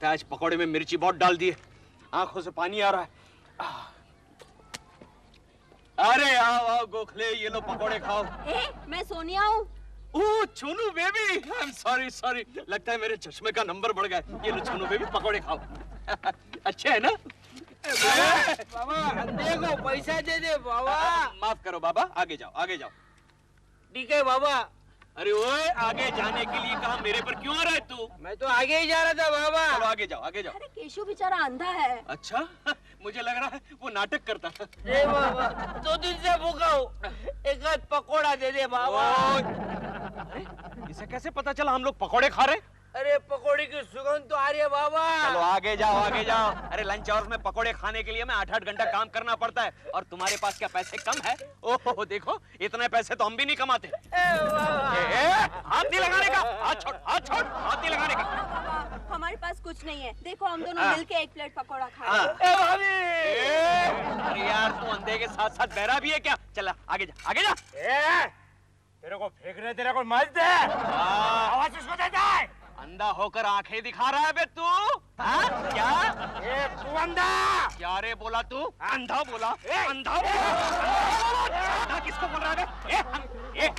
लगता है आज पकौड़े में मिर्ची बहुत डाल दी है, आंखों से पानी आ रहा है। अरे आओ आओ गोखले, ये लो पकौड़े खाओ। मैं सोनिया हूँ। Oh Chhonu baby, I am sorry sorry, लगता है मेरे चश्मे का नंबर बढ़ गया। ये लो छोनू बेबी, पकौड़े खाओ। अच्छे है ना? बाबा अंधे को पैसा दे दे बाबा। माफ करो बाबा, आगे जाओ आगे जाओ। ठीक है बाबा। अरे ओए, आगे जाने के लिए कहा, मेरे पर क्यों आ रहा है तू? मैं तो आगे ही जा रहा था बाबा। चलो आगे जाओ आगे जाओ। अरे केशव बेचारा अंधा है। अच्छा, मुझे लग रहा है वो नाटक करता था। अरे बाबा 2 दिन से भूखा हूँ, एक आध पकोड़ा दे दे बाबा। अरे इसे कैसे पता चला हम लोग पकौड़े खा रहे? अरे पकोड़े की सुगंध तो आ रही है बाबा। चलो आगे जाओ आगे जाओ। अरे लंच आवर्स में पकोड़े खाने के लिए मैं 8-8 घंटा काम करना पड़ता है, और तुम्हारे पास क्या पैसे कम है? ओहो देखो, इतने पैसे तो हम भी नहीं कमाते। हाथ नहीं लगाने का, हाथ छोड़ हाथ छोड़, हाथ नहीं लगाने का। हमारे पास कुछ नहीं है, देखो हम दोनों मिलके एक प्लेट पकौड़ा खाए। अरे यार तू अंधे के साथ साथ बहरा भी है क्या? चल आगे जा आगे जा। तेरे को फेंक रहे, तेरे को मत दे। आवाज उसको देता है। अंधा होकर आंखें दिखा रहा है बे तू? हाँ? क्या? तू अंधा? क्या रे बोला तू? अंधा बोला? अंधा किसको बोल रहा है?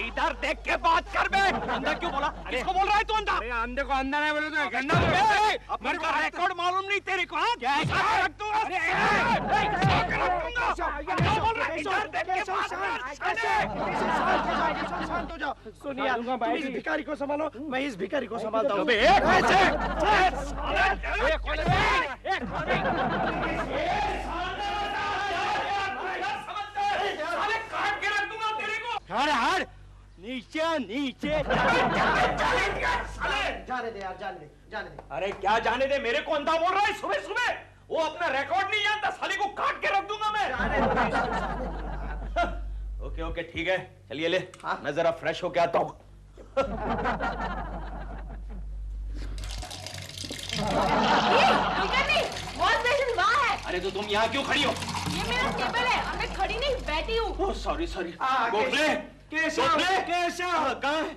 इधर देख के बात कर बे। अंधा क्यों बोला? किसको बोल रहा है तू अंधा? अंधे को अंधा नहीं बोले तो गंदा। अपने का रिकॉर्ड मालूम नहीं तेरे को? हाँ? क्या रख तू? सोनिया तुम इस भिखारी को संभालो, मैं इस भिखारी को संभालता हूँ। हर नीचे नीचे। जाने दे यार, जाने दे जाने दे। अरे क्या जाने दे, मेरे को अंधा बोल रहा है सुबह सुबह? वो अपना रिकॉर्ड नहीं जानता, साले को काट के रख दूंगा मैं। ओके ओके ठीक है, चलिए ले। हाँ? मैं जरा फ्रेश होके आता हूँ। अरे तो तुम यहाँ क्यों खड़ी हो? ये मेरा टेबल है, मैं खड़ी नहीं बैठी हूँ। Sorry sorry. केशव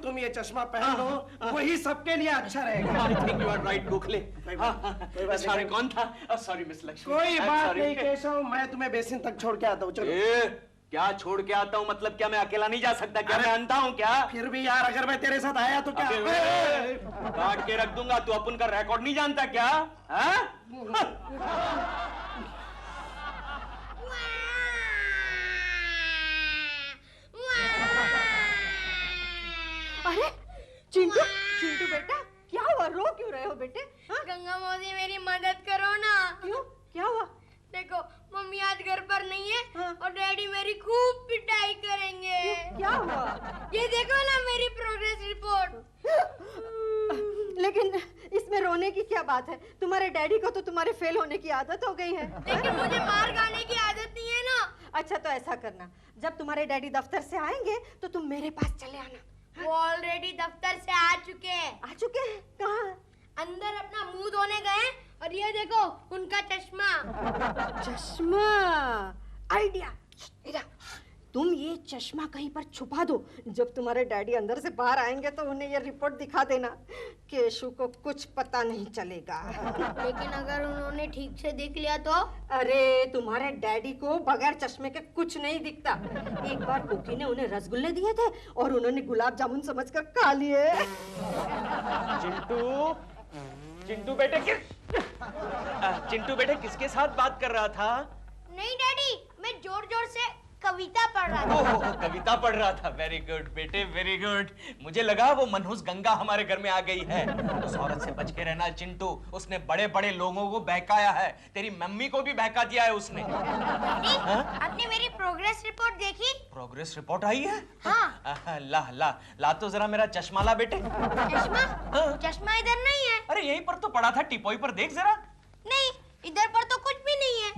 तुम ये चश्मा पहन लो, वही सबके लिए अच्छा रहेगा। I think you are right Gokhale. Sorry कौन था? Sorry miss Lakshmi. कोई बात नहीं केशव, मैं तुम्हें बेसिन तक छोड़ के आता हूँ। चलो। क्या छोड़ के आता हूँ मतलब? क्या मैं अकेला नहीं जा सकता? क्या मैं अंधा हूँ क्या? फिर भी यार अगर मैं तेरे साथ आया तो क्या? काट के रख दूंगा। तू अपन का रिकॉर्ड नहीं जानता क्या? अरे चिंटू, चिंटू बेटा क्या हुआ? रो क्यों रहे हो बेटे? गंगा मौसी मेरी मदद करो ना। क्यों? क्या हुआ? देखो मम्मी आज घर पर नहीं है। हाँ? और डैडी मेरी खूब पिटाई करेंगे। क्या हुआ? ये देखो ना मेरी प्रोग्रेस रिपोर्ट। लेकिन इसमें रोने की क्या बात है? तुम्हारे डैडी को तो तुम्हारे फेल होने की आदत हो गई है। लेकिन मुझे मार खाने की आदत नहीं है ना। अच्छा तो ऐसा करना, जब तुम्हारे डैडी दफ्तर से आएंगे तो तुम मेरे पास चले आना। वो ऑलरेडी दफ्तर से आ चुके हैं। आ चुके हैं? कहाँ? अंदर अपना मुंह धोने गए, और ये देखो उनका चश्मा। चश्मा? आइडिया। इधर तुम ये चश्मा कहीं पर छुपा दो, जब तुम्हारे डैडी अंदर से बाहर आएंगे तो उन्हें ये रिपोर्ट दिखा देना। केशु को कुछ पता नहीं चलेगा। लेकिन अगर उन्होंने ठीक से देख लिया तो? अरे तुम्हारे डैडी को बगैर चश्मे के कुछ नहीं दिखता। एक बार कुकी ने उन्हें रसगुल्ले दिए थे और उन्होंने गुलाब जामुन समझकर खा लिए। चिंटू बेटे किसके साथ बात कर रहा था? नहीं डैडी, मैं जोर जोर से कविता पढ़ रहा था। ओह कविता पढ़ रहा था। वेरी गुड बेटे वेरी गुड। मुझे लगा वो मनहूस गंगा हमारे घर में आ गई है। उस औरत से बच के रहना चिंटू, उसने बड़े बड़े लोगों को बहकाया है। तेरी मम्मी को भी बहका दिया है उसने। आपने मेरी प्रोग्रेस रिपोर्ट देखी? प्रोग्रेस रिपोर्ट आई है? हाँ। ला तो जरा मेरा चश्मा ला बेटे। चश्मा? चश्मा इधर नहीं है। अरे यहीं पर तो पड़ा था, टिपोई पर देख जरा। नहीं, इधर पर तो कुछ भी नहीं है।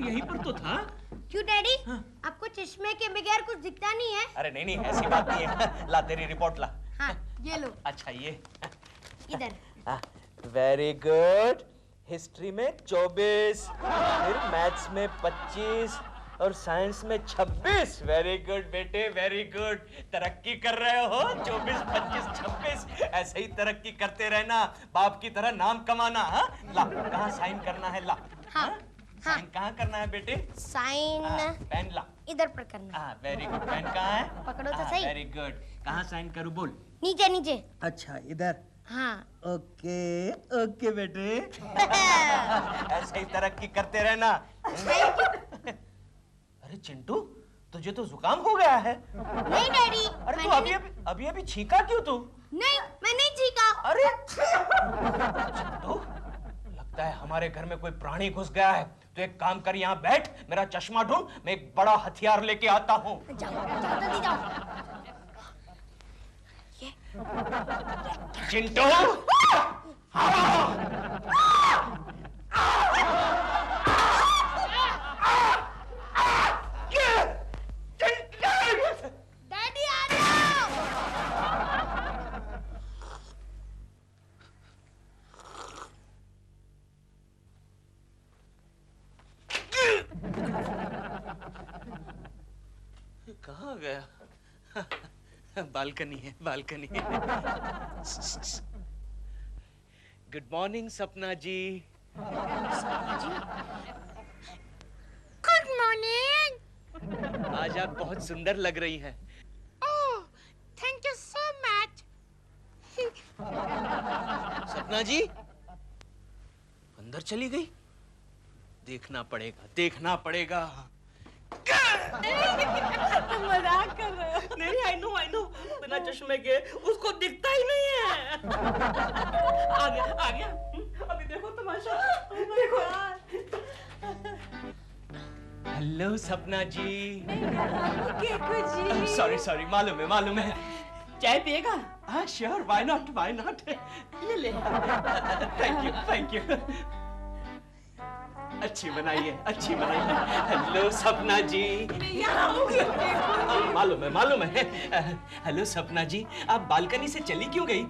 यहीं पर तो था। क्यों डैडी? आपको चश्मे के बगैर कुछ दिखता नहीं है? अरे नहीं ऐसी बात नहीं है। ला तेरी रिपोर्ट ला। हाँ ये लो। अच्छा ये इधर। Very good. हिस्ट्री में 24, फिर मैथ्स में 25, और साइंस में 26। वेरी गुड बेटे, वेरी गुड। तरक्की कर रहे हो। 24, 25, 26 ऐसे ही तरक्की करते रहना, बाप की तरह नाम कमाना। हाँ, ला कहाँ साइन करना है, ला। हाँ, साइन कहाँ करना है बेटे? साइन पेन ला। इधर पर करना। हाँ, वेरी गुड। पेन कहाँ है? पकड़ो तो सही। Very good. कहाँ साइन करूँ, बोल। नीचे नीचे। अच्छा इधर। हाँ। ओके ओके बेटे। ऐसे ही तरक्की करते रहना। अरे चिंटू, तुझे तो जुकाम हो गया है। नहीं डैडी। अरे तू अभी छींका क्यों तू? नहीं, मैं नहीं छींका। अरे चिंटू, लगता है हमारे घर में कोई प्राणी घुस गया है। तो एक काम कर, यहाँ बैठ, मेरा चश्मा ढूंढ, मैं एक बड़ा हथियार लेके आता हूँ। जाओ जाओ जल्दी जाओ। चिंटू, डैडी आ जाओ। कहाँ गया? बालकनी है, बालकनी है। गुड मॉर्निंग सपना जी। Good morning. आज आप बहुत सुंदर लग रही हैं। ओह, thank you so much. Sapna जी अंदर चली गई। देखना पड़ेगा, देखना पड़ेगा। मजाक कर रहे हो? नहीं आई नो बिना चश्मे के उसको दिखता ही नहीं है। आ गया। अभी देखो तमाशा, देखो। हेलो सपना जी। केकू जी। सॉरी, मालूम है। चाय पिएगा? हाँ श्योर, व्हाई नॉट। ले ले। Thank you. अच्छी बनाइए। हेलो सपना जी। मालूम है। हेलो सपना जी, आप बालकनी से चली क्यों गई?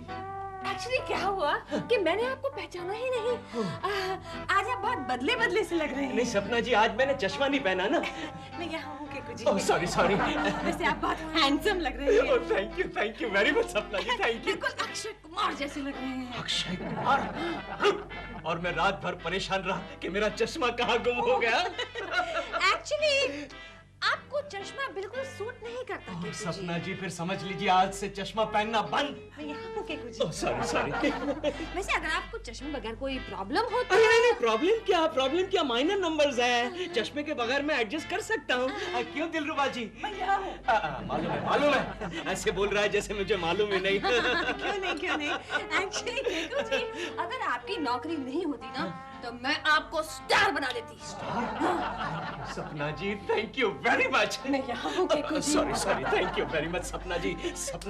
एक्चुअली क्या हुआ कि मैंने आपको पहचाना ही नहीं। आज आप बहुत बदले से लग रहे हैं। नहीं सपना जी, आज मैंने चश्मा नहीं पहना ना। मैं यहाँ हूँ केकू जी। Oh sorry. वैसे आप बहुत हैंडसम लग रहे हैं। Thank you very much Sapna ji, thank you. बिल्कुल अक्षय कुमार जैसे लग रहे हैं। अक्षय कुमार? और मैं रात भर परेशान रहा कि मेरा चश्मा कहाँ गुम हो गया। एक्चुअली आपको चश्मा बिल्कुल सूट नहीं करता केकू जी। सपना जी, फिर समझ लीजिए आज से चश्मा पहनना बंद। मैं यहाँ हूँ केकू जी। सॉरी। वैसे अगर आपको चश्मे बगैर कोई प्रॉब्लम हो तो नहीं, प्रॉब्लम क्या, माइनर नंबर्स है। चश्मे के बगैर मैं एडजस्ट कर सकता हूँ। क्यों दिलरुबा जी? मैं यहाँ हूँ। मालूम है। ऐसे बोल रहा है जैसे मुझे मालूम ही नहीं। क्यों नहीं। एक्चुअली केकू जी, अगर आपकी नौकरी नहीं होती ना तो मैं आपको स्टार बना देती। Sapna ji, thank you very much. मैं यहाँ हूँ Keku ji. Sorry, thank you very much Sapna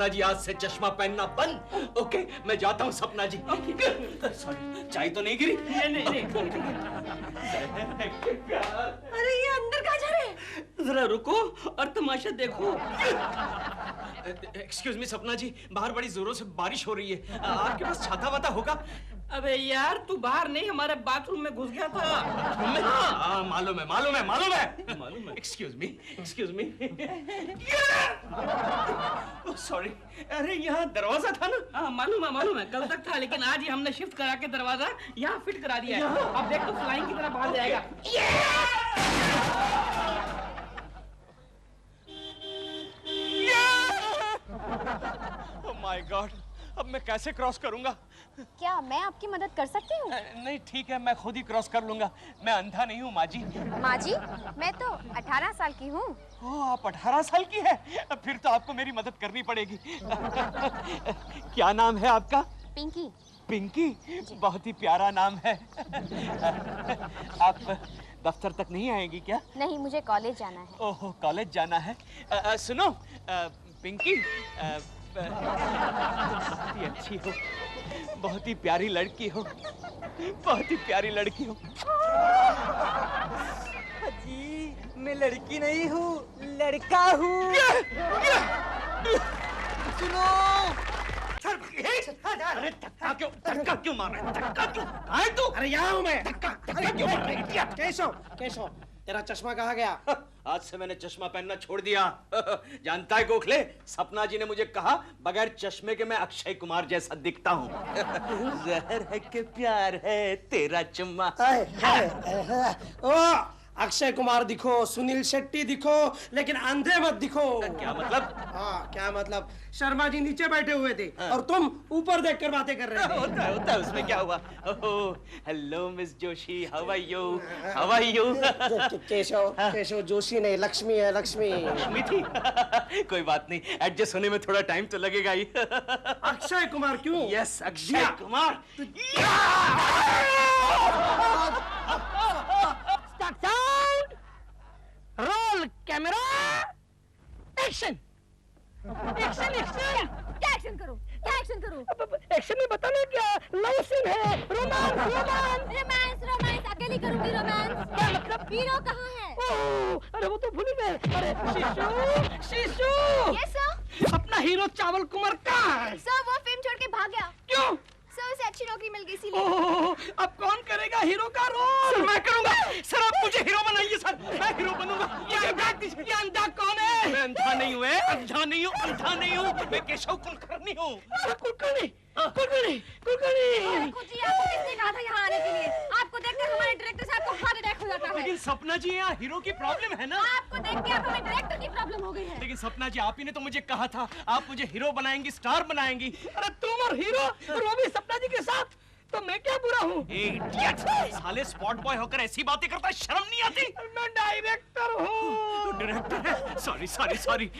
ji, आज से चश्मा पहनना बंद। ओके, मैं जाता हूँ सपना जी। सॉरी, चाय तो नहीं गिरी? नहीं। अरे ये अंदर कहाँ जा रहे हैं? जरा रुको और तमाशा देखो। एक्सक्यूज मी सपना जी, बाहर बड़ी जोरों से बारिश हो रही है। आपके पास छाता वाता होगा? अबे यार, तू बाहर नहीं, हमारे बाथरूम में घुस गया था। हाँ, मालूम है। Excuse me. सॉरी, अरे यहाँ दरवाजा था ना? हाँ मालूम है, कल तक था, लेकिन आज ही हमने शिफ्ट करा के दरवाजा यहाँ फिट करा दिया है। अब देख तो फ्लाइंग की तरह बाहर जाएगा। ओह माय गॉड, अब मैं कैसे क्रॉस करूंगा? क्या मैं आपकी मदद कर सकती हूँ? नहीं ठीक है, मैं खुद ही क्रॉस कर लूंगा। मैं अंधा नहीं हूँ माँ जी। माँ जी, मैं तो 18 साल की हूँ। ओह, आप 18 साल की है? फिर तो आपको मेरी मदद करनी पड़ेगी। क्या नाम है आपका? पिंकी। पिंकी? बहुत ही प्यारा नाम है। आप दफ्तर तक नहीं आएंगी क्या? नहीं, मुझे कॉलेज जाना है। ओह, कॉलेज जाना है। सुनो पिंकी, बहुत ही अच्छी हो, बहुत ही प्यारी लड़की हो, बहुत ही प्यारी लड़की हो। जी, मैं लड़की नहीं हूँ, लड़का हूँ। सुनो। अरे धक्का क्यों मार रहा है? धक्का क्यों? कहाँ है तू? अरे यहाँ हूँ मैं। धक्का क्यों मार रहा है? केशव, तेरा चश्मा कहाँ गया? आज से मैंने चश्मा पहनना छोड़ दिया। जानता है गोखले, सपना जी ने मुझे कहा बगैर चश्मे के मैं अक्षय कुमार जैसा दिखता हूँ। जहर है कि प्यार है तेरा चुम्मा। ओ अक्षय कुमार दिखो, सुनील शेट्टी दिखो, लेकिन अंधे मत दिखो। क्या मतलब? हाँ क्या मतलब, शर्मा जी नीचे बैठे हुए थे और तुम ऊपर देखकर बातें कर रहे थे। होता है, उसमें क्या हुआ? Hello miss Joshi, how are you? How are you? Keshav Joshi नहीं, लक्ष्मी है, लक्ष्मी। लक्ष्मी थी? कोई बात नहीं, एडजस्ट होने में थोड़ा टाइम तो लगेगा ही। अक्षय कुमार क्यों? Yes, Akshay Kumar. Sound, roll camera, action. Action action. क्या एक्शन करूं? क्या एक्शन करूं? एक्शन में बताना क्या, लव सीन है, रोमांस रोमांस। रोमांस रोमांस अकेली करूंगी रोमांस। क्या मतलब? हीरो कहाँ है? ओह, अरे वो तो भूल ही गए। अरे शीशु शीशु, यस सर। अपना हीरो चावल कुमार कहाँ है? सर वो फिल्म छोड़ के भाग गया। क्यों? सर उसे अच्छी नौकरी मिल गई इसीलिए। ओह, अब कौन करेगा हीरो का रोल? सर मैं करूंगा। सर आप मुझे हीरो बनाइए सर, मैं हीरो बनूंगा। ये अंधा कौन है? मैं अंधा नहीं हूँ, अंधा नहीं हूँ, अंधा नहीं हूँ, मैं केशव कुलकर्णी हूँ। कुलकर्णी, कुलकर्णी, कुलकर्णी। कुछ आपको किसने कहा था यहाँ आने के लिए? आपको देखकर हमारे डायरेक्टर साहब को हार्ट अटैक हो जाता है। लेकिन सपना जी, यहाँ हीरो की प्रॉब्लम है ना। आपको देख के अब हमें डायरेक्टर की प्रॉब्लम हो गई है। लेकिन सपना जी, आप ही ने तो मुझे कहा था आप मुझे हीरो बनाएंगी, स्टार बनाएंगी। अरे तुम और हीरो, और वो भी सपना जी के साथ, तो मैं क्या बुरा हूँ? इडियट! साले स्पॉट बॉय होकर ऐसी बातें करता है, शर्म नहीं आती? मैं डायरेक्टर हूँ। डायरेक्टर है? सॉरी सॉरी सॉरी,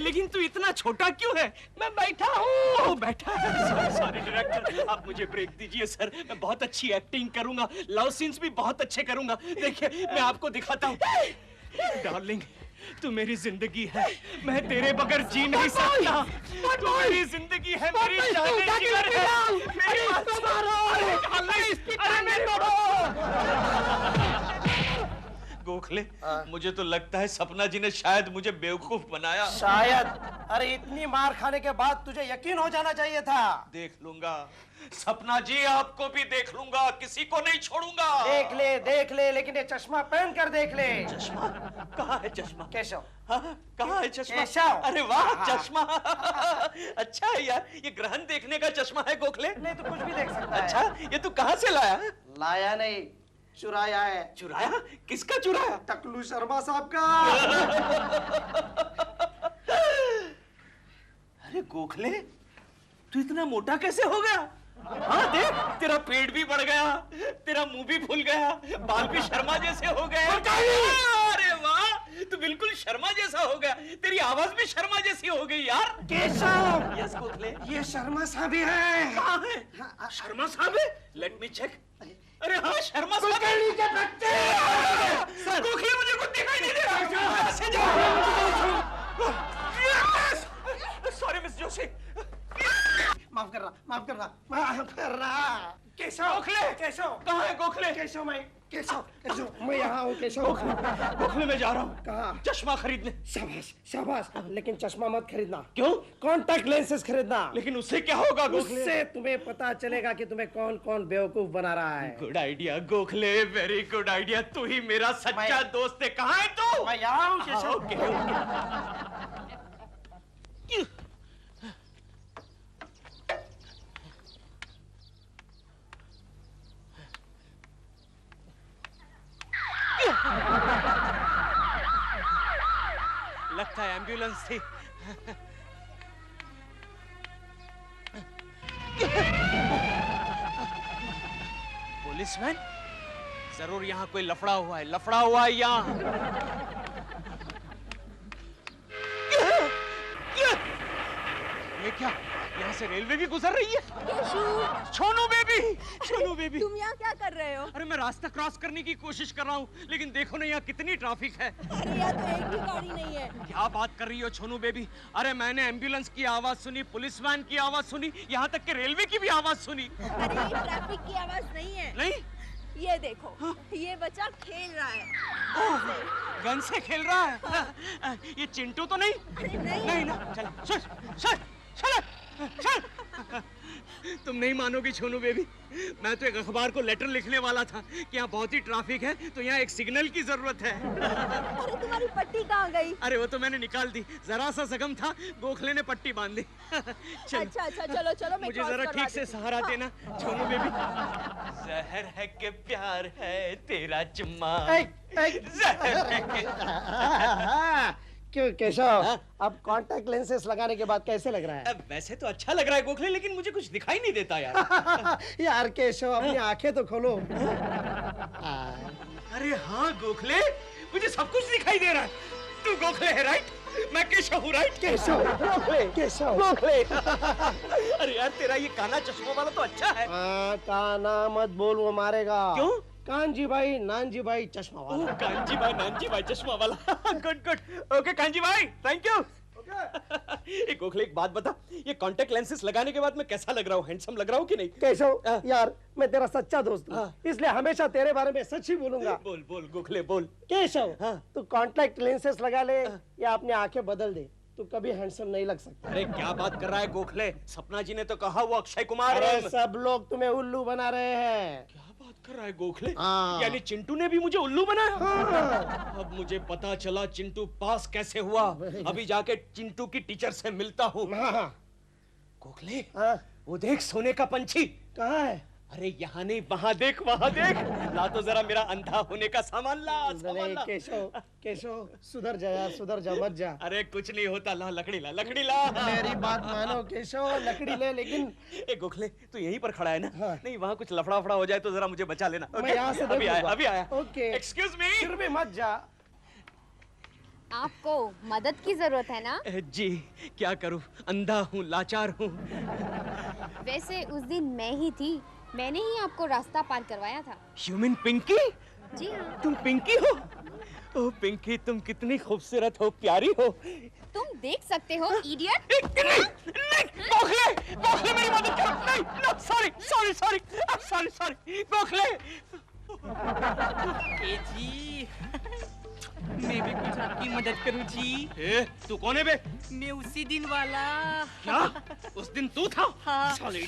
लेकिन तू इतना छोटा क्यों है? मैं बैठा हूँ। बैठा है? सॉरी सॉरी डायरेक्टर, आप मुझे ब्रेक दीजिए सर, मैं बहुत अच्छी एक्टिंग करूंगा, लव सीन्स भी बहुत अच्छे करूंगा। देखिए मैं आपको दिखाता हूँ। डार्लिंग, तू मेरी जिंदगी है, मैं तेरे बगैर जी नहीं सकता। तू मेरी जिंदगी है, मेरी जान जिगर है, मेरी गोखले, मुझे तो लगता है सपना जी ने शायद मुझे बेवकूफ बनाया। शायद? अरे इतनी मार खाने के बाद तुझे यकीन हो जाना चाहिए था। देख लूंगा सपना जी, आपको भी देख लूंगा, किसी को नहीं छोड़ूंगा। देख ले, लेकिन ये चश्मा पहन कर देख ले। चश्मा? कहाँ है चश्मा? केशव। हाँ, कहाँ है चश्मा? केशव। अरे वाह, चश्मा। अच्छा है यार, ये ग्रहण देखने का चश्मा है गोखले। नहीं तो कुछ भी देख सकता है। अच्छा, ये तू कहाँ से लाया? लाया नहीं, चुराया है। चुराया? किसका चुराया? टकलू शर्मा साहब का। अरे गोखले, तू इतना मोटा कैसे हो गया? हाँ देख, तेरा पेट भी बढ़ गया, तेरा मुंह भी फूल गया, बाल भी शर्मा जैसे हो गए। अरे वाह, तू बिल्कुल शर्मा जैसा हो गया, तेरी आवाज भी शर्मा जैसी हो गई यार। केशव। यस गोखले। ये शर्मा साहब ही है। कहाँ है? शर्मा साहब है? Let me check. अरे हाँ, शर्मा साहब है। के बच्चे। गोखले, मुझे कुछ दिखाई नहीं दे रहा। Sorry miss Joshi. माफ करना। केशव। गोखले। केशव। कहाँ है गोखले? केशव मैं यहाँ हूँ। केशव। गोखले मैं जा रहा हूँ। कहाँ? चश्मा खरीदने। शाबाश, लेकिन चश्मा मत खरीदना। क्यों? कॉन्टैक्ट लेंसेज खरीदना। लेकिन उससे क्या होगा गोखले? उससे तुम्हें पता चलेगा कि तुम्हें कौन कौन बेवकूफ बना रहा है। Good idea Gokhale, very good idea. तू ही मेरा सच्चा दोस्त है। कहाँ है तू? मैं यहाँ हूँ केशव। ओके। लगता है एम्बुलेंस थी। पुलिसमैन? जरूर यहाँ कोई लफड़ा हुआ है, यहाँ। ये क्या? यहाँ से रेलवे भी गुजर रही है? छोनू बेबी। तुम यहाँ क्या कर रहे हो? अरे मैं रास्ता क्रॉस करने की कोशिश कर रहा हूँ, लेकिन देखो ना यहाँ कितनी ट्रैफिक है। अरे यहाँ तो एक भी गाड़ी नहीं है। क्या बात कर रही हो छोनू बेबी? अरे मैंने एम्बुलेंस की आवाज सुनी, पुलिस वैन की आवाज सुनी, यहाँ तक कि रेलवे की भी आवाज सुनी। अरे ये ट्रैफिक की आवाज नहीं है। नहीं? ये देखो, ये बच्चा खेल रहा है। गन से खेल रहा है? ये चिंटू तो नहीं? अरे नहीं। नहीं ना, चल चल। तुम नहीं मानोगी छोनू बेबी, मैं तो एक अखबार को लेटर लिखने वाला था कि यहाँ बहुत ही ट्रैफिक है, तो यहाँ एक सिग्नल की जरूरत है। अरे तुम्हारी पट्टी कहाँ गई? अरे वो तो मैंने निकाल दी, जरा सा जख्म था, गोखले ने पट्टी बांध दी। चलो। अच्छा चलो चलो, मैं मुझे क्रॉस जरा करवा ठीक से देती हूँ। सहारा देना छोनू बेबी। जहर है कि प्यार है तेरा चुम्मा। जहर है कि क्यों केशव, अब कांटेक्ट लेंसेस लगाने के बाद कैसे लग रहा है? अब वैसे तो अच्छा लग रहा है गोखले, लेकिन मुझे कुछ दिखाई नहीं देता यार। यार केशव, अपनी आंखें तो खोलो। अरे हाँ गोखले, मुझे सब कुछ दिखाई दे रहा है। तू गोखले है राइट, मैं केशव हूँ राइट। केशव, केशव, गोखले। अरे यार तेरा ये काना चश्मा वाला तो अच्छा है। काना मत बोल, वो मारेगा। क्यों? कांजी भाई, नानजी भाई, चश्मा वाला। कांजी भाई, नानजी भाई, चश्मा वाला। गुड गुड, ओके कांजी भाई, थैंक यू। एक गोखले एक बात बता, ये कांटेक्ट लेंसेस लगाने के बाद मैं कैसा लग रहा हूँ? हैंडसम लग रहा हूँ कि नहीं? केशव यार, मैं तेरा सच्चा दोस्त हूँ, इसलिए हमेशा तेरे बारे में सच ही बोलूंगा। बोल बोल गोखले बोल। केशव, तू कांटेक्ट लेंसेस लगा ले या अपनी आंखें बदल दे, तू कभी हैंडसम नहीं लग सकता। अरे क्या बात कर रहा है गोखले, सपना जी ने तो कहा वो अक्षय कुमार अरे है। सब लोग तुम्हें उल्लू बना रहे हैं। क्या बात कर रहा है गोखले? हाँ। यानी चिंटू ने भी मुझे उल्लू बनाया? अब मुझे पता चला चिंटू पास कैसे हुआ। अभी जाके चिंटू की टीचर से मिलता हूँ। गोखले, वो देख सोने का पंछी। कहाँ है? अरे यहाँ नहीं, वहाँ देख, वहाँ देख। ला तो जरा मेरा अंधा होने का सामान ला, सामान ला। केशव, केशव, सुधर जा यार, सुधर जा, मत जा। अरे कुछ नहीं होता, ला लकड़ी ला, लकड़ी ला। मेरी बात मानो केशव, लकड़ी ले, लेकिन ए गोखले, तू यहीं पर खड़ा है ना? हाँ। नहीं वहाँ कुछ लफड़ा फड़ा हो जाए तो जरा मुझे बचा लेना। मैं यहाँ से अभी आया, देखूंगा। अभी आया। ओके। Excuse me. फिर भी मत जा। आपको मदद की जरूरत है ना? जी, क्या करूं, अंधा हूँ, लाचार हूँ। वैसे उस दिन मैं ही थी, मैंने ही आपको रास्ता पार करवाया था। You mean Pinky? जी हाँ। तुम पिंकी हो? ओह पिंकी, तुम कितनी खूबसूरत हो, प्यारी हो। तुम देख सकते हो इडियट। नहीं, नहीं, गोखले, गोखले मेरी मदद करो। नहीं, no, sorry, sorry, sorry, sorry, sorry, Gokhale. ए जी, मैं भी कुछ आपकी मदद करूं जी। ए, तू कौन है बे? मैं उसी दिन वाला। क्या? उस दिन तू था? हाँ। साले,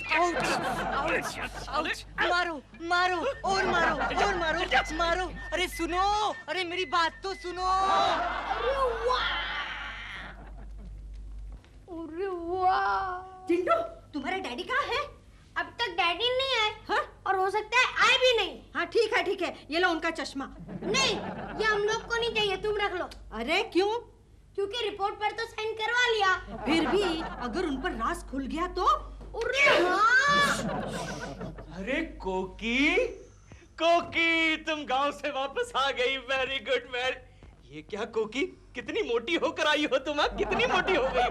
आउच, मारो मारो और मारो और मारो मारो। अरे सुनो, अरे मेरी बात तो सुनो। अरे वाह! चिंटू, तुम्हारे डैडी कहाँ है? अब तक डैडी नहीं आए। हाँ? और हो सकता है आए भी नहीं। हाँ ठीक है, ये लो उनका चश्मा। नहीं, ये हम लोग को नहीं चाहिए, तुम रख लो। अरे क्यों? क्योंकि रिपोर्ट पर तो साइन करवा लिया। फिर भी अगर उन पर राज खुल गया तो? अरे हाँ! अरे कोकी, कोकी, तुम गांव से वापस आ गई। Very good, very. ये क्या कोकी, कितनी मोटी होकर आई हो तुम? कितनी मोटी हो गई?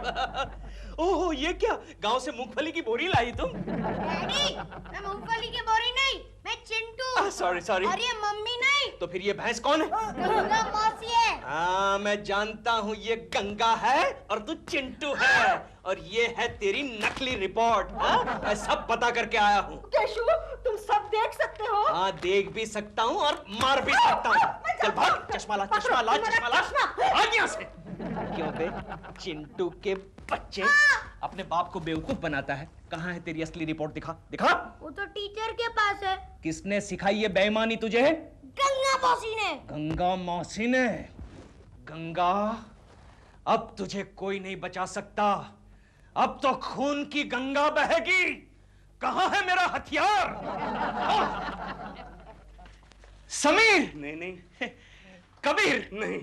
ओहो, ये क्या, गांव से मूंगफली की बोरी लाई तुम? डैडी, मैं मूंगफली की बोरी नहीं, मैं चिंटू। Sorry sorry. और ये मम्मी नहीं, तो फिर ये भैंस कौन है? गंगा मौसी है। हाँ मैं जानता हूँ, ये गंगा है और तू चिंटू है, और ये है तेरी नकली रिपोर्ट। हाँ? मैं सब पता करके आया हूँ। केशु, तुम सब देख सकते हो? हाँ देख भी सकता हूँ और मार भी सकता हूँ। चल भाग, चश्मा ला, चश्मा ला, चश्मा ला, भाग यहाँ से। क्यों बे, चिंटू के बच्चे अपने बाप को बेवकूफ बनाता है। कहाँ है तेरी असली रिपोर्ट? दिखा, दिखा। वो तो टीचर के पास है। किसने सिखाई ये बेईमानी तुझे? गंगा मौसी ने। गंगा मौसी ने? गंगा, अब तुझे कोई नहीं बचा सकता। अब तो खून की गंगा बहेगी। कहाँ है मेरा हथियार? समीर? नहीं नहीं। कबीर? नहीं।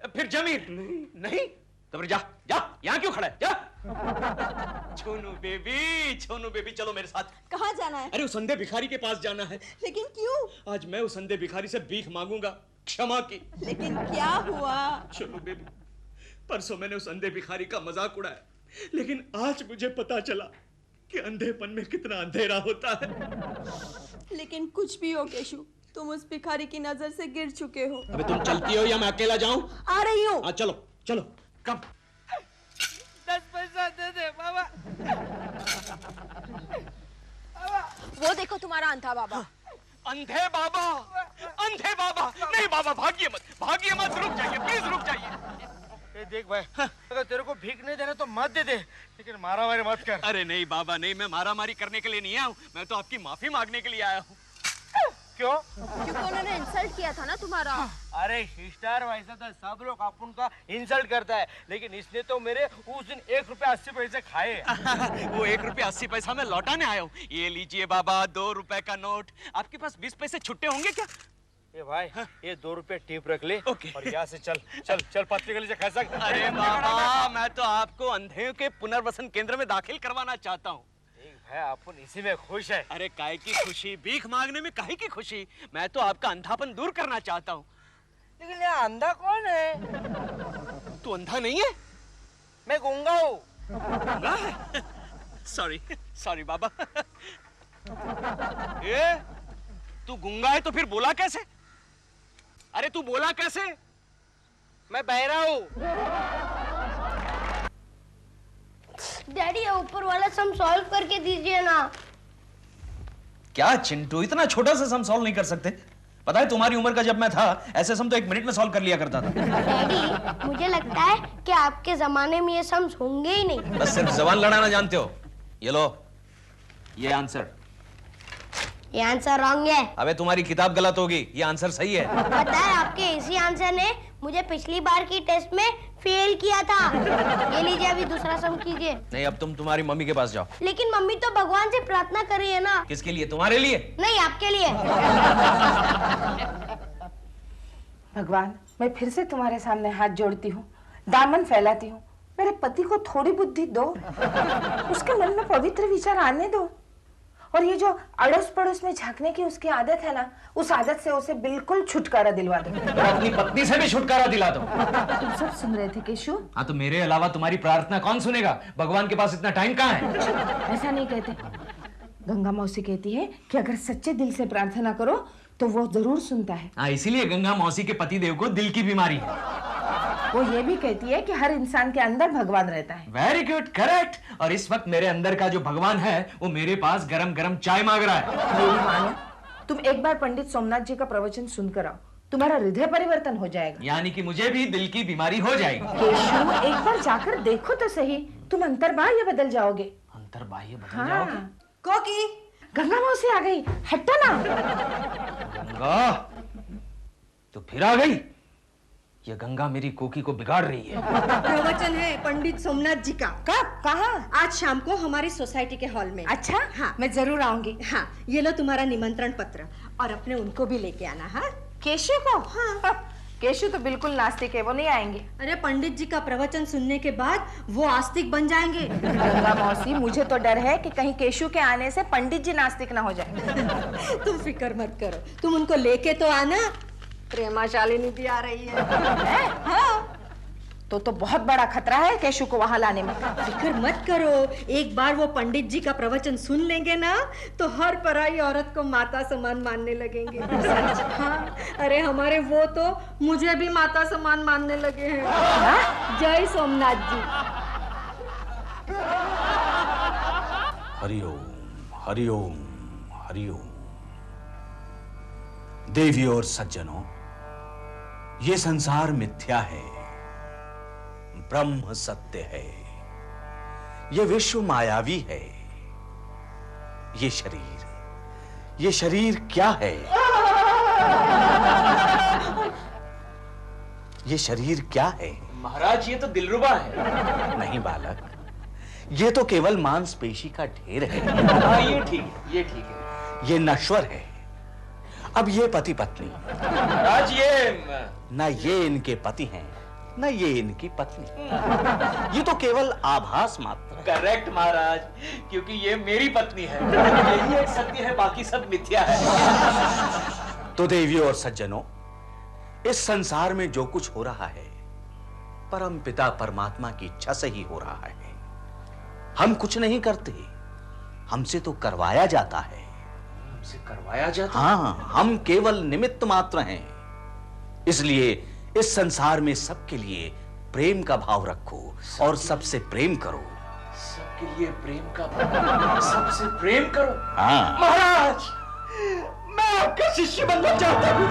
फिर जमीर? नहीं नहीं। तो फिर जा, जा, यहाँ क्यों खड़ा है? जा। छोनू बेबी, चलो मेरे साथ। कहाँ जाना है? अरे उस अंधे भिखारी के पास जाना है। लेकिन क्यों? आज मैं उस अंधे भिखारी से भीख मांगूंगा, क्षमा की। लेकिन क्या हुआ? चलो बेबी, परसों मैंने उस अंधे भिखारी का मजाक उड़ाया, लेकिन आज मुझे पता चला कि अंधेपन में कितना अंधेरा होता है। लेकिन कुछ भी हो केशु, तुम उस भिखारी की नजर से गिर चुके हो। अबे तुम चलती हो या मैं अकेला जाऊं? आ रही हूँ। हाँ चलो चलो। कब? 10 पैसा दे दे बाबा। वो देखो तुम्हारा अंधा बाबा। अंधे बाबा, अंधे बाबा। नहीं बाबा, भागिए मत, रुक जाइए, प्लीज रुक जाइए। ए देख भाई, अगर तेरे को भीख नहीं देना तो मत दे दे, लेकिन मारामारी मत कर। अरे नहीं बाबा नहीं, मैं मारामारी करने के लिए नहीं आया हूँ, मैं तो आपकी माफी मांगने के लिए आया हूँ। क्यों? क्योंकि उन्होंने इंसल्ट किया था ना तुम्हारा। अरे सिस्टर, वैसा तो सब लोग अपन का इंसल्ट करता है, लेकिन इसने तो मेरे उस दिन 1 रुपया 80 पैसे खाए। वो 1 रुपया 80 पैसा मैं लौटाने आया हूँ। ये लीजिए बाबा 2 रुपए का नोट। आपके पास 20 पैसे छुट्टे होंगे क्या? ये भाई, ये 2 रुपए टिप रख ले। ओके। और यहाँ से चल चल चल, पत्नी गली से खा सक। अरे बाबा, मैं तो आपको अंधे के पुनर्वसन केंद्र में दाखिल करवाना चाहता हूँ। भाई अपन इसी में खुश है। अरे काहे की खुशी, भीख मांगने में काहे की खुशी? मैं तो आपका अंधापन दूर करना चाहता हूँ। लेकिन ये अंधा कौन है? तू अंधा नहीं है? मैं गूंगा हूँ। सॉरी सॉरी बाबा। ये तू गूंगा है तो फिर बोला कैसे? अरे तू बोला कैसे? मैं बहरा हूँ। डैडी ये ऊपर वाला सम सॉल्व करके दीजिए ना। क्या चिंटू, इतना छोटा सा सम सॉल्व नहीं कर सकते? पता है तुम्हारी उम्र का जब मैं था, ऐसे सम तो 1 मिनट में सॉल्व कर लिया करता था। डैडी मुझे लगता है कि आपके जमाने में ये सम्स होंगे ही नहीं। बस सिर्फ जबान लड़ाना जानते हो। ये लो, ये आंसर। ये आंसर रॉन्ग है। अबे तुम्हारी किताब गलत होगी, ये आंसर सही है। पता है आपके इसी आंसर ने मुझे पिछली बार की टेस्ट में फेल किया था। ये लीजिए, अभी दूसरा सम कीजिए। नहीं, अब तुम तुम्हारी मम्मी के पास जाओ। लेकिन मम्मी तो भगवान से प्रार्थना कर रही है ना। किसके लिए? तुम्हारे लिए? नहीं, आपके लिए। भगवान, मैं फिर से तुम्हारे सामने हाथ जोड़ती हूँ, दामन फैलाती हूँ। मेरे पति को थोड़ी बुद्धि दो, उसके मन में पवित्र विचार आने दो, और ये जो अड़ोस पड़ोस में झांकने की उसकी आदत है ना, उस आदत से उसे बिल्कुल छुटकारा दिलवा दो। तो अपनी पत्नी से भी छुटकारा दिला दो। तुम सब सुन रहे थे केशु? हाँ, तो मेरे अलावा तुम्हारी प्रार्थना कौन सुनेगा? भगवान के पास इतना टाइम कहाँ है? ऐसा नहीं कहते। गंगा मौसी कहती है कि अगर सच्चे दिल से प्रार्थना करो तो वो जरूर सुनता है। हाँ, इसीलिए गंगा मौसी के पतिदेव को दिल की बीमारी है। वो ये भी कहती है कि हर इंसान के अंदर भगवान रहता है। Very good, correct. और इस वक्त मेरे अंदर का जो भगवान है वो मेरे पास गरम गरम चाय मांग रहा है। मेरी मानो, तुम एक बार पंडित सोमनाथ जी का प्रवचन सुनकर आओ, तुम्हारा हृदय परिवर्तन हो जाएगा। यानी कि मुझे भी दिल की बीमारी हो जाएगी। केशु, एक बार जाकर देखो तो सही, तुम अंतर्बाह्य बदल जाओगे। अंतर्बाह्य बदल हाँ। जाओगे? कोकी, गंगा मौसी आ गई, हटो ना। गंगा तो फिर आ गई। ये गंगा मेरी कोकी को बिगाड़ रही है। प्रवचन है पंडित सोमनाथ जी का। कब? कहाँ? आज शाम को हमारी सोसाइटी के हॉल में। अच्छा, हाँ, मैं जरूर आऊंगी। हाँ, ये लो तुम्हारा निमंत्रण पत्र, और अपने उनको भी लेके आना। हाँ, केशु को? हाँ। केशु तो बिल्कुल नास्तिक है, वो नहीं आएंगे। अरे पंडित जी का प्रवचन सुनने के बाद वो आस्तिक बन जाएंगे। गंगा मौसी, मुझे तो डर है कि कहीं केशु के आने से पंडित जी नास्तिक ना हो जाए। तुम फिक्र मत करो, तुम उनको लेके तो आना। प्रेमा शालिनी भी आ रही है। हाँ। तो बहुत बड़ा खतरा है केशु को वहां लाने में। फिक्र मत करो, एक बार वो पंडित जी का प्रवचन सुन लेंगे ना तो हर पराई औरत को माता समान मानने लगेंगे। हाँ, अरे हमारे वो तो मुझे भी माता समान मानने लगे हैं। जय सोमनाथ जी। हरिओम हरिओम हरिओम। देवियों और सज्जनों, ये संसार मिथ्या है, ब्रह्म सत्य है। ये विश्व मायावी है। ये शरीर क्या है? ये शरीर क्या है? महाराज, ये तो दिलरुबा है। नहीं बालक, ये तो केवल मांसपेशी का ढेर है। हाँ, ये ठीक है, ये ठीक है। ये नश्वर है। अब ये पति पत्नी, महाराज, ना ये इनके पति हैं, न ये इनकी पत्नी। ये तो केवल आभास मात्र है। करेक्ट महाराज, क्योंकि ये मेरी पत्नी है। यही एक सत्य है, बाकी सब मिथ्या है। तो देवियों और सज्जनों, इस संसार में जो कुछ हो रहा है परम पिता परमात्मा की इच्छा से ही हो रहा है। हम कुछ नहीं करते, हमसे तो करवाया जाता है। हमसे करवाया जाता? हाँ, हम केवल निमित्त मात्र हैं। इसलिए इस संसार में सबके लिए प्रेम का भाव रखो और सबसे प्रेम करो। सबके लिए प्रेम का भाव, सबसे प्रेम करो। हाँ महाराज, मैं आपका शिष्य बनना चाहता हूँ।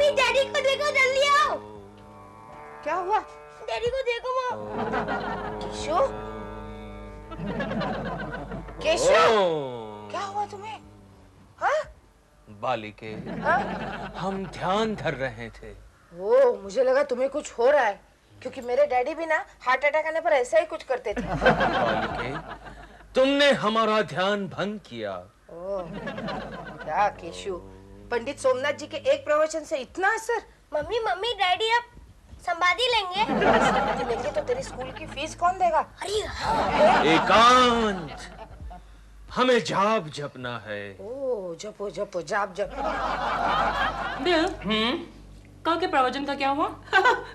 मम्मी डैडी को देखो, जल्दी आओ। क्या हुआ? डैडी को देखो माँ। केशव, केशव, क्या हुआ तुम्हें? हाँ? बालिके, हाँ? हम ध्यान धर रहे थे। ओ, मुझे लगा तुम्हें कुछ हो रहा है, क्योंकि मेरे डैडी भी ना हार्ट अटैक आने पर ऐसा ही कुछ करते थे। बालिके, तुमने हमारा ध्यान भंग किया। ओह, क्या केशव, पंडित सोमनाथ जी के एक प्रवचन से इतना असर? मम्मी डैडी अब संभाली लेंगे। संभाली लेंगे तो तेरी स्कूल की फीस कौन देगा? अरे हाँ। एकांत, हमें जाप जपना है। ओ, जपो जपो, जाप जप। दिल, कल के प्रवचन का क्या हुआ?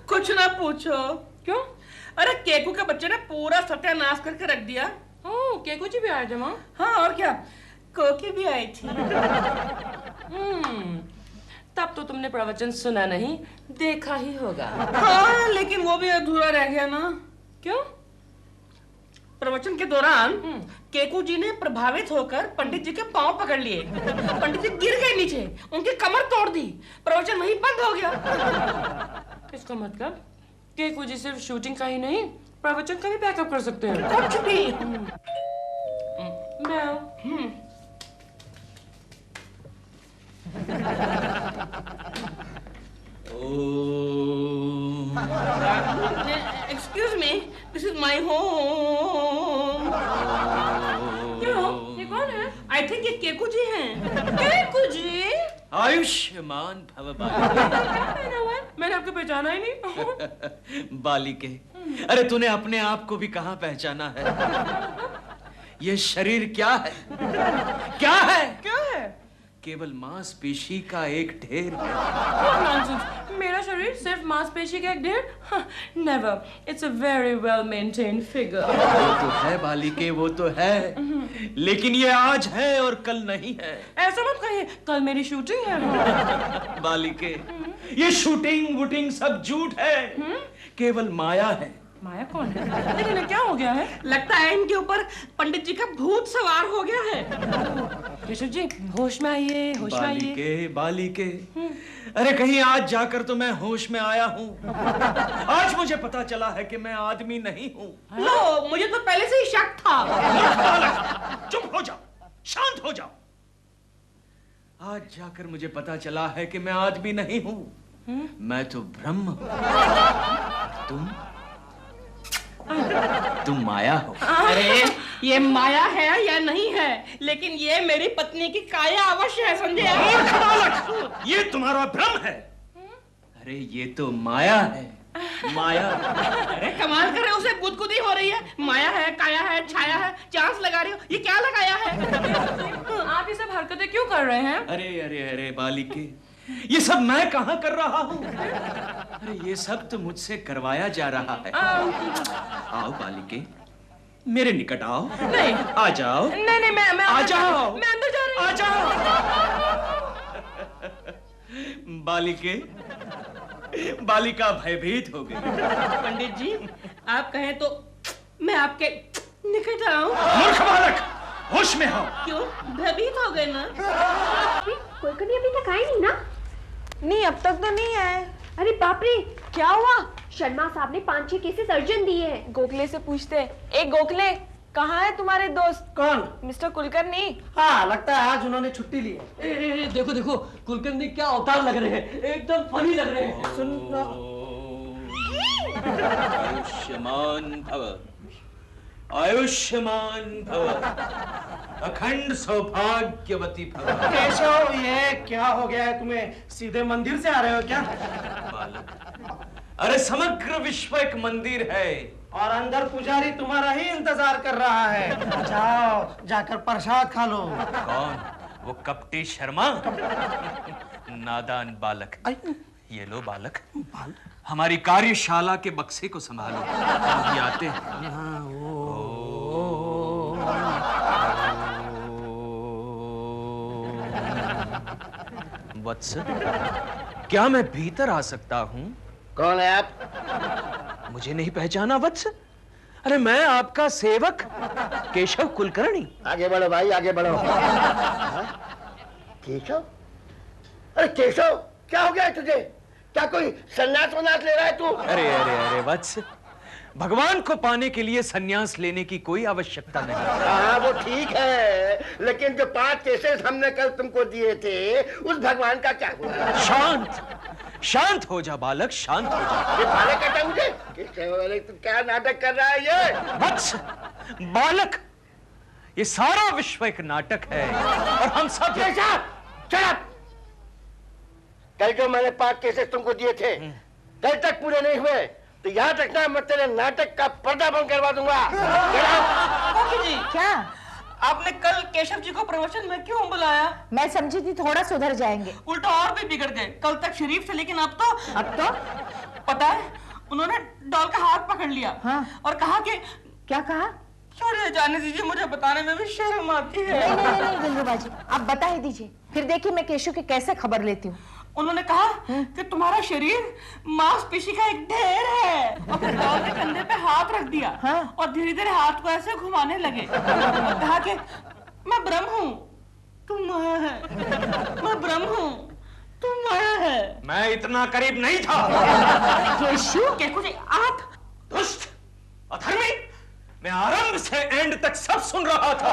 कुछ ना पूछो। क्यों? अरे केकू के बच्चे ने पूरा सत्यानाश करके रख दिया। ओह, केकू जी भी आए थे माँ? हाँ, और क्या, कोकी भी आई थी। तब तो तुमने प्रवचन सुना नहीं, देखा ही होगा। हाँ, लेकिन वो भी अधूरा रह गया ना। क्यों? प्रवचन के दौरान केकू जी ने प्रभावित होकर पंडित जी के पांव पकड़ लिए। पंडित जी गिर गए नीचे, उनकी कमर तोड़ दी, प्रवचन वहीं बंद हो गया। इसका मतलब केकू जी सिर्फ शूटिंग का ही नहीं, प्रवचन का भी बैकअप कर सकते हैं। कुछ भी। Excuse me, this is my home. क्यों? ये कौन है? I think ये केकू जी हैं। केकू जी? आयुष्मान भव मैंने आपको पहचाना ही नहीं। बालिके, अरे तूने अपने आप को भी कहाँ पहचाना है? ये शरीर क्या है? क्या है? क्या है? केवल मांसपेशी का एक ढेर है। नॉनसेंस, मेरा शरीर सिर्फ मांसपेशी का एक ढेर? Never, it's a very well maintained figure. वो तो है बालिके, वो तो है, लेकिन ये आज है और कल नहीं है। ऐसा मत कहिए, कल मेरी शूटिंग है। बालिके, ये शूटिंग वूटिंग सब झूठ है, केवल माया है। माया कौन है? लेकिन ये क्या हो गया है? लगता है इनके ऊपर पंडित जी का भूत सवार हो गया है। केशव जी, होश में आइए, होश में आइए। बालिके, बालिके, अरे कहीं आज जाकर तो मैं होश में आया हूँ। आज मुझे पता चला है कि मैं आदमी नहीं हूँ। लो, मुझे तो पहले से ही शक था। चुप हो जाओ, शांत हो जाओ। आज जाकर मुझे पता चला है कि मैं आदमी नहीं हूँ, मैं तो ब्रह्म हूँ। तुम माया हो। अरे ये माया है या नहीं है, लेकिन ये मेरी पत्नी की काया अवश्य है, समझे? ये तुम्हारा भ्रम है। अरे ये तो माया है, माया। अरे कमाल कर रहे हो, उसे गुदगुदी हो रही है। माया है, काया है, छाया है, चांस लगा रही हो, ये क्या लगाया है? आप ये सब हरकतें क्यों कर रहे हैं? अरे अरे अरे बालिके, ये सब मैं कहाँ कर रहा हूँ? अरे ये सब तो मुझसे करवाया जा रहा है। आओ बालिके, मेरे निकट आओ। नहीं, आ जाओ। नहीं, मैं आ जाओ। मैं अंदर जा रही हूँ। आ जाओ। बालिके, बालिका भयभीत हो गई। पंडित जी, आप कहें तो मैं आपके निकट आऊं? मूर्ख बालक, होश में हो। क्यों? भयभीत हो गए ना? कोलकनी अभी तक आए नहीं ना? नहीं, अब तक तो नहीं आए। अरे बाप रे, क्या हुआ? शर्मा साहब ने 5-6 केसेस अर्जेंट दिए हैं। गोखले से पूछते हैं। एक गोखले, कहाँ है तुम्हारे दोस्त? कौन? मिस्टर कुलकर्णी। हाँ, लगता है आज उन्होंने छुट्टी ली है। देखो देखो, कुलकर्णी क्या अवतार लग रहे हैं, एकदम फनी लग रहे हैं। आयुष्मान भव, आयुष्मान भव, अखंड सौभाग्यवती भव। केशव, ये क्या हो गया है तुम्हें? सीधे मंदिर से आ रहे हो क्या? बालक, अरे समग्र विश्व एक मंदिर है और अंदर पुजारी तुम्हारा ही इंतजार कर रहा है। जाओ, जाकर प्रसाद खा लो। कौन? वो कपटी शर्मा? नादान बालक। ये लो बालक, हमारी कार्यशाला के बक्से को संभालो, हम भी आते हैं। वत्स, क्या मैं भीतर आ सकता हूँ? कौन है आप? मुझे नहीं पहचाना वत्स? अरे मैं आपका सेवक केशव कुलकर्णी। आगे बढ़ो भाई, आगे बढ़ो। केशव? अरे केशव, क्या हो गया है तुझे? क्या कोई सन्यास वन्यास ले रहा है तू? अरे अरे अरे वत्स, भगवान को पाने के लिए सन्यास लेने की कोई आवश्यकता नहीं। हाँ वो ठीक है, लेकिन जो 5 केसेस हमने कल तुमको दिए थे उस भगवान का क्या हुआ? शांत हो जा बालक, शांत हो जा। ये बालक कहता मुझे? तुम क्या नाटक कर रहा है ये? वत्स, बालक, ये सारा विश्व एक नाटक है और हम सब कल जो मैंने 5 केसेस तुमको दिए थे कल तक पूरे नहीं हुए तो याद रखना मैं तेरे नाटक का पर्दा बंद करवा दूंगा। जी क्या? आपने कल केशव जी को प्रवचन में क्यों बुलाया? मैं समझी थी थोड़ा सुधर जाएंगे, उल्टा और भी बिगड़ गए। कल तक शरीफ थे लेकिन अब तो पता है उन्होंने डॉल का हाथ पकड़ लिया। हाँ। और कहा कि क्या कहा? छोड़िए, जाने दीजिए, मुझे बताने में भी शर्म आती है। नहीं दिलरुबाजी, आप बता ही दीजिए, फिर देखिए मैं केशव की कैसे खबर लेती हूँ। उन्होंने कहा कि तुम्हारा शरीर मांसपेशी का एक ढेर है और फिर डॉल के कंधे पे हाथ रख दिया। हाँ। और धीरे धीरे हाथ को ऐसे घुमाने लगे और कहा कि मैं ब्रह्म हूँ, तुम माया है, मैं ब्रह्म हूँ, तुम माया है। मैं इतना करीब नहीं था। केशव, केकू जी आप दुष्ट, अधर्मी, मैं आरंभ से एंड तक सब सुन रहा था।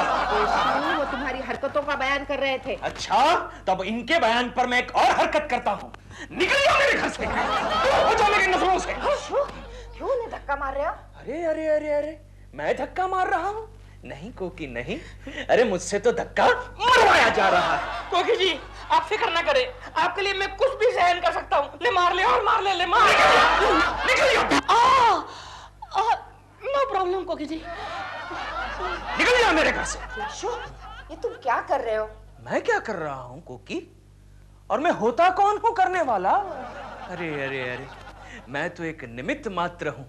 वो तुम्हारी हरकतों का बयान कर रहे थे। अच्छा, तब इनके बयान पर मैं एक और हरकत करता हूँ। निकल जाओ मेरे घर से, दूर हो जाओ मेरी नजरों से। क्यों उन्हें धक्का मार रहे हो? अरे अरे अरे अरे, मैं धक्का मार रहा हूँ? नहीं कोकी नहीं, अरे मुझसे तो धक्का मरवाया जा रहा है। कोकी जी आप फिक्र ना करें, आपके लिए मैं कुछ भी सहन कर सकता हूँ। ले मार ले और मार ले, ले मार। निकल जाओ। नो प्रॉब्लम कोकी जी। निकल जाओ मेरे घर से। केशव, ये तुम क्या कर रहे हो? मैं क्या कर रहा हूँ कोकी? और मैं होता कौन हूँ करने वाला? अरे अरे अरे, मैं तो एक निमित्त मात्र हूँ,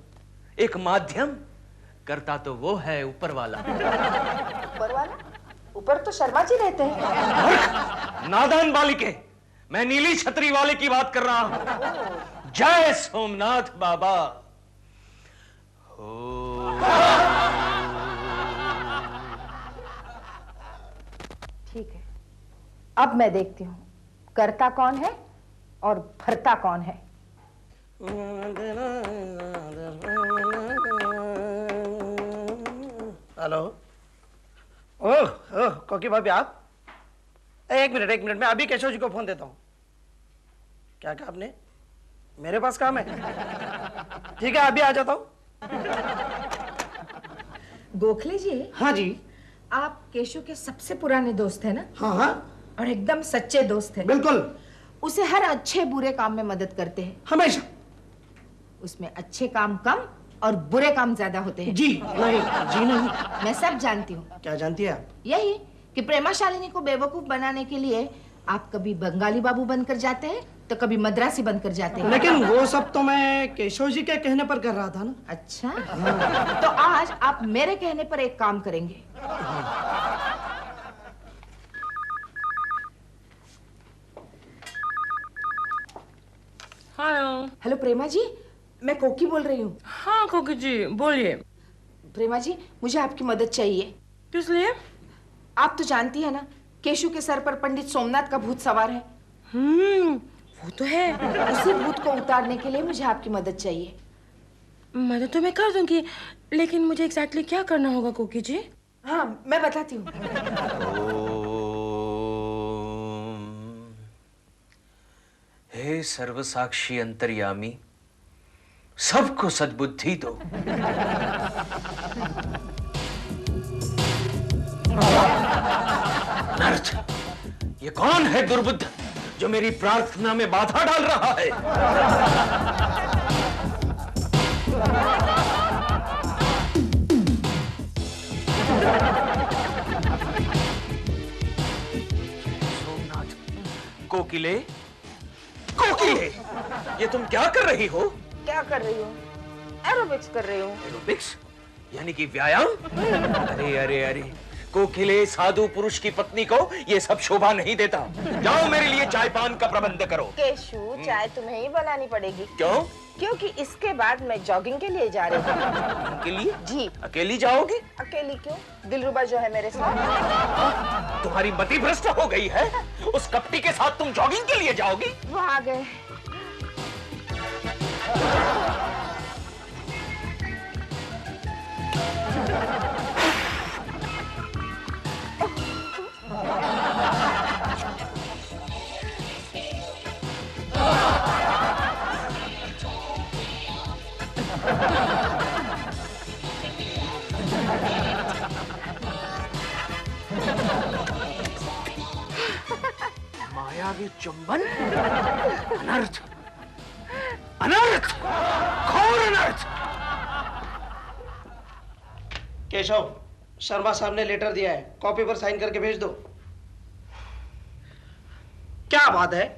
एक माध्यम। करता तो वो है ऊपर वाला। ऊपर वाला? ऊपर तो शर्मा जी रहते हैं। नादान बालिके, मैं नीली छतरी वाले की बात कर रहा हूँ। जय सोमनाथ बाबा। ठीक है, अब मैं देखती हूँ करता कौन है और भरता कौन है। हेलो। ओह कोकी भाभी आप? एक मिनट, मैं अभी केशव जी को फोन देता हूँ। क्या कहा आपने? मेरे पास काम है? ठीक है, अभी आ जाता हूँ। गोखले जी। हाँ जी। आप केशव के सबसे पुराने दोस्त हैं ना? हाँ हाँ। और एकदम सच्चे दोस्त हैं। बिल्कुल। उसे हर अच्छे बुरे काम में मदद करते हैं। हमेशा। उसमें अच्छे काम कम और बुरे काम ज्यादा होते हैं। जी नहीं। मैं सब जानती हूँ। क्या जानती है आप? यही कि प्रेमाशालिनी को बेवकूफ बनाने के लिए आप कभी बंगाली बाबू बनकर जाते हैं तो कभी मद्रासी बनकर जाते हैं। लेकिन वो सब तो मैं केशव जी के कहने पर कर रहा था ना। अच्छा, तो आज आप मेरे कहने पर एक काम करेंगे। हेलो प्रेमा जी, मैं कोकी बोल रही हूँ। हाँ कोकी जी बोलिए। प्रेमा जी, मुझे आपकी मदद चाहिए। किस लिए? आप तो जानती है ना, केशव के सर पर पंडित सोमनाथ का भूत सवार है। वो तो है। उसी भूत को उतारने के लिए मुझे आपकी मदद चाहिए। मदद तो मैं कर दूंगी, लेकिन मुझे एग्जैक्टली क्या करना होगा कोकी जी? हाँ, मैं बताती हूँ। हे सर्वसाक्षी अंतर्यामी, सबको सद्बुद्धि दो। नर्थ, ये कौन है दुर्बुद्ध जो मेरी प्रार्थना में बाधा डाल रहा है? सोमनाथ, कोकिले, ये तुम क्या कर रही हो? क्या कर रही हूँ? एरोबिक्स कर रही हूँ। एरोबिक्स यानी कि व्यायाम? अरे अरे अरे, कोकिले साधु पुरुष की पत्नी को ये सब शोभा नहीं देता। जाओ मेरे लिए चाय पान का प्रबंध करो। केशु, चाय तुम्हें ही बनानी पड़ेगी। क्यों? क्योंकि इसके बाद मैं जॉगिंग के लिए जा रही हूँ। के लिए? जी। अकेली जाओगी? अकेली क्यों? दिलरुबा जो है मेरे साथ। तुम्हारी मति भ्रष्ट हो गई है। उस कपटी के साथ तुम जॉगिंग के लिए जाओगी? वो आ गए। मायावी चुंबन, अनर्थ, अनर्थ, घोर अनर्थ। केशव, शर्मा साहब ने लेटर दिया है, कॉपी पर साइन करके भेज दो। क्या बात है,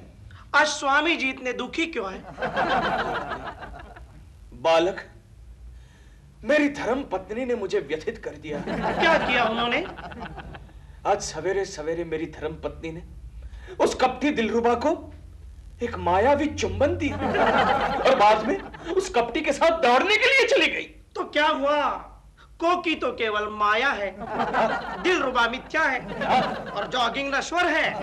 आज स्वामी जी इतने दुखी क्यों हैं? बालक, मेरी धर्म पत्नी ने मुझे व्यथित कर दिया। क्या किया उन्होंने? आज सवेरे सवेरे मेरी धर्म पत्नी ने उस कपटी दिलरुबा को एक मायावी चुंबन दी और बाद में उस कपटी के साथ दौड़ने के लिए चली गई। तो क्या हुआ? कोकी तो केवल माया है, दिलरुबा मिथ्या है और जॉगिंग नश्वर है।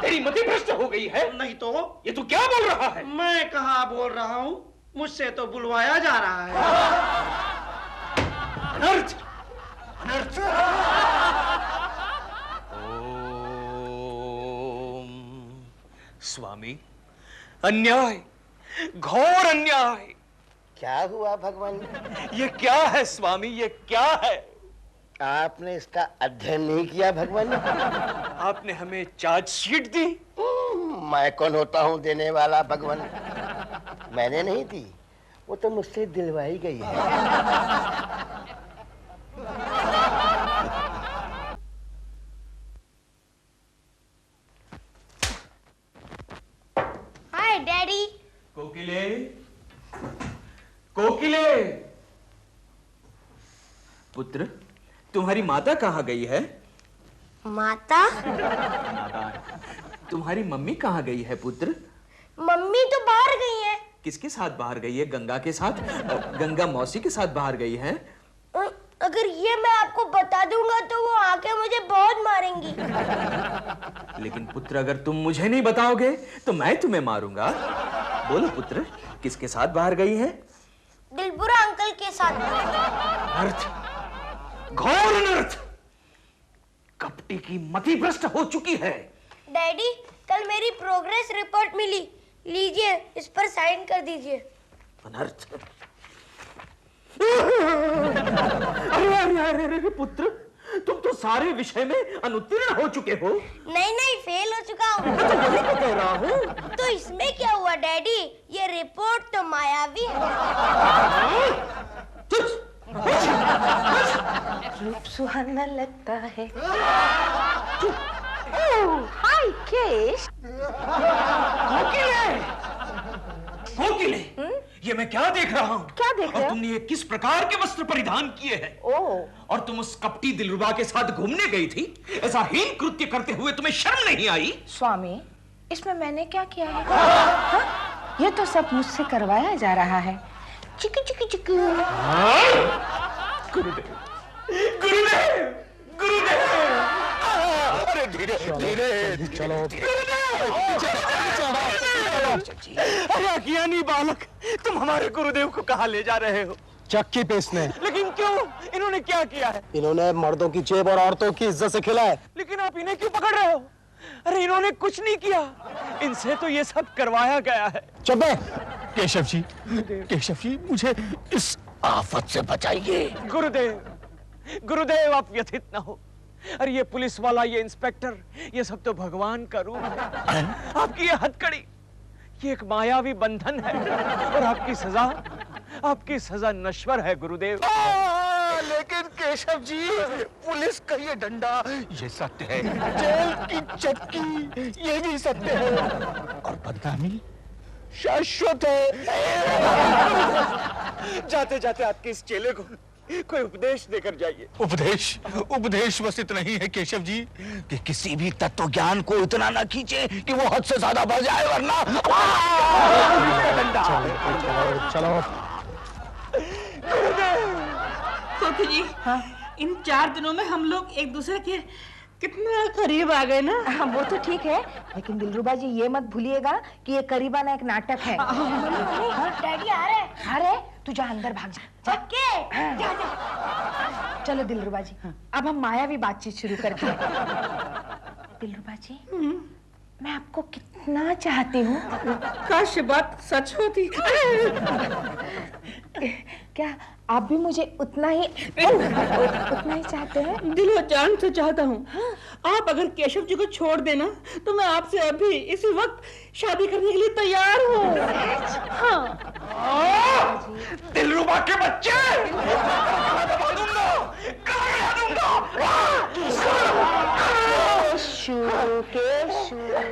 तेरी मति भ्रष्ट हो गई है। नहीं तो? ये तू क्या बोल रहा है? मैं कहाँ बोल रहा हूँ, मुझसे तो बुलवाया जा रहा है। अनर्थ, अनर्थ। ओम स्वामी, अन्याय, घोर अन्याय। क्या हुआ भगवान? ये क्या है स्वामी, ये क्या है? आपने इसका अध्ययन नहीं किया भगवान? आपने हमें चार्जशीट दी। मैं कौन होता हूँ देने वाला भगवान? मैंने नहीं दी, वो तो मुझसे दिलवाई गई है। Hi daddy. कोकिले, कोकिले। पुत्र, तुम्हारी माता कहाँ गई है? माता? तुम्हारी मम्मी कहाँ गई है पुत्र? मम्मी तो बाहर गई है। किसके साथ बाहर गई है? गंगा के साथ? गंगा मौसी के साथ बाहर गई है? अगर ये मैं आपको बता दूंगा तो वो आके मुझे बहुत मारेंगी। लेकिन पुत्र, अगर तुम मुझे नहीं बताओगे तो मैं तुम्हें मारूंगा। बोलो पुत्र, किसके साथ बाहर गई है? दिलबुरा अंकल के साथ। अर्थ, घोर अनर्थ। कपटी की मति भ्रष्ट हो चुकी है। डैडी, कल मेरी प्रोग्रेस रिपोर्ट मिली, लीजिए इस पर साइन कर दीजिए। अनर्थ। अरे पुत्र, तुम तो सारे विषय में अनुत्तीर्ण हो चुके हो। नहीं, फेल हो चुका हूँ। कह रहा हूँ। तो इसमें क्या हुआ डैडी? ये रिपोर्ट तो मायावी है। रूप सुहाना लगता है। हाय केश। कोकिले, ये मैं क्या देख रहा हूँ? क्या देख रहे हो? और तुमने ये किस प्रकार के वस्त्र परिधान किए हैं? और तुम उस कपटी दिलरुबा के साथ घूमने गई थी? ऐसा हीन कृत्य करते हुए तुम्हें शर्म नहीं आई? स्वामी, इसमें मैंने क्या किया है? हाँ? ये तो सब मुझसे करवाया जा रहा है। चिकी चिकी चिकी। गुरुदेव, गुरुदेव, गुरुदेव। अरे धीरे धीरे चलो। अरे अज्ञानी बालक, तुम हमारे गुरुदेव को कहाँ ले जा रहे हो? चक्की पीसने। लेकिन क्यों? इन्होंने क्या किया है? इन्होंने मर्दों की जेब और औरतों की इज्जत से खेला है। लेकिन आप इन्हें क्यों पकड़ रहे हो? अरे इन्होंने कुछ नहीं किया, इनसे तो ये सब करवाया गया है। चुप है। केशव जी, केशव जी, मुझे इस आफत से बचाइए। गुरुदेव, गुरुदेव, आप व्यथित न हो। अरे ये पुलिस वाला, ये इंस्पेक्टर, ये सब तो भगवान का रूप है। आपकी ये हथकड़ी, ये एक मायावी बंधन है और आपकी सजा नश्वर है गुरुदेव। लेकिन केशव जी, पुलिस का ये डंडा, ये सत्य है। जेल की चक्की, ये भी सत्य है। और बदनामी शाश्वत है। जाते जाते आपके इस चेले को कोई उपदेश देकर जाइए। उपदेश? उपदेश बस इतना ही है केशव जी कि किसी भी तत्व ज्ञान को इतना ना खींचे कि वो हद से ज्यादा बढ़ जाए, वरना चलो कोकी जी, हाँ? इन 4 दिनों में हम लोग एक दूसरे के कितना करीब आ गए ना। हाँ, वो तो ठीक है, लेकिन दिलरुबा जी ये मत भूलिएगा कि ये करीबाना एक नाटक है। डैडी आ रहे। अरे तू जा अंदर भाग जा। ओके, जा जा। चलो दिलरुबा जी, अब हम मायावी बातचीत शुरू करते हैं। दिलरुबा जी, मैं आपको कितना चाहती हूँ। काश ये बात सच होती। क्या आप भी मुझे उतना ही चाहते हैं? दिलो जान से चाहता हूँ। आप अगर केशव जी को छोड़ देना तो मैं आपसे अभी इसी वक्त शादी करने के लिए तैयार हूँ। हाँ। दिलरुबा के बच्चे! केशव,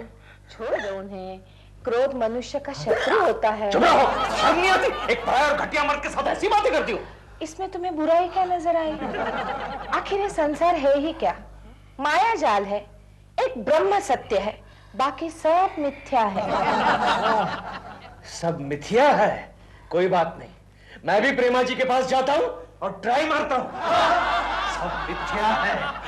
छोड़ दो उन्हें। क्रोध मनुष्य का शत्रु होता है। चुप रहो, शर्म नहीं आती? एक भाई और घटिया मर्द के साथ ऐसी बातें करती हो? इसमें तुम्हें बुराई क्या नजर आई? आखिर ये संसार है ही क्या? माया जाल है, एक ब्रह्म सत्य है, बाकी सब मिथ्या है। सब मिथ्या है? कोई बात नहीं, मैं भी प्रेमा जी के पास जाता हूँ और ट्राई मारता हूँ। सब मिथ्या है।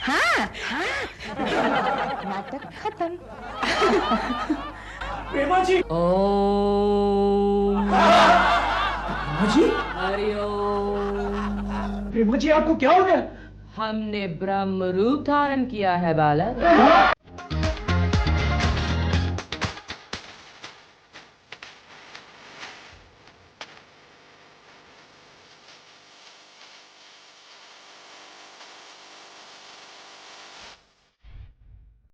हाँ, नाटक खत्म। प्रेमा जी। ओम प्रेमा जी? हरिओम। प्रेमा जी, आपको क्या हो गया? हमने ब्रह्म रूप धारण किया है बालक।